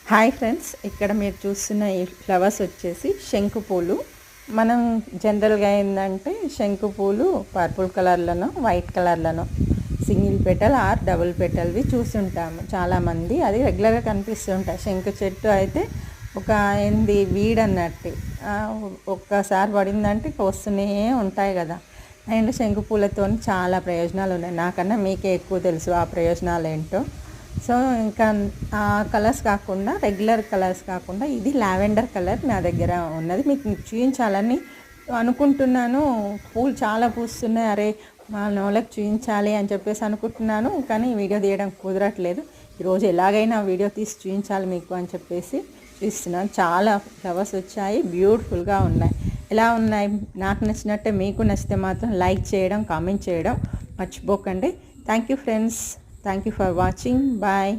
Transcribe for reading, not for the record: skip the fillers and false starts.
Hi friends, ఇక్కడ మీరు చూస్తున్న ఈ ఫ్లవర్స్ వచ్చేసి శంకు పూలు. మనం జనరల్గా ఏంటంటే శంకు పూలు పర్పుల్ కలర్లను, వైట్ కలర్లను, సింగిల్ పెటల్ ఆర్ డబుల్ పెటల్వి చూస్తుంటాము చాలామంది. అది రెగ్యులర్గా కనిపిస్తుంటాయి. శంకు చెట్టు అయితే ఒక వీడ్ అన్నట్టు ఒక్కసారి పడిందంటే వస్తూనే ఉంటాయి కదా. అండ్ శంకు పూలతో చాలా ప్రయోజనాలు ఉన్నాయి. నాకన్నా మీకే ఎక్కువ తెలుసు ఆ ప్రయోజనాలు ఏంటో. సో ఇంకా ఆ కలర్స్ కాకుండా, రెగ్యులర్ కలర్స్ కాకుండా ఇది లావెండర్ కలర్ నా దగ్గర ఉన్నది. మీకు చూపించాలని అనుకుంటున్నాను. పూలు చాలా పూస్తున్నాయి. అరే వాళ్ళకి చూపించాలి అని చెప్పేసి అనుకుంటున్నాను, కానీ వీడియో తీయడం కుదరట్లేదు. ఈరోజు ఎలాగైనా వీడియో తీసి చూపించాలి మీకు అని చెప్పేసి చూస్తున్నాను. చాలా ఫ్లవర్స్ వచ్చాయి, బ్యూటిఫుల్గా ఉన్నాయి. ఎలా ఉన్నాయి, నాకు నచ్చినట్టే మీకు నచ్చితే మాత్రం లైక్ చేయడం, కామెంట్ చేయడం మర్చిపోకండి. Thank you friends. Thank you for watching. Bye.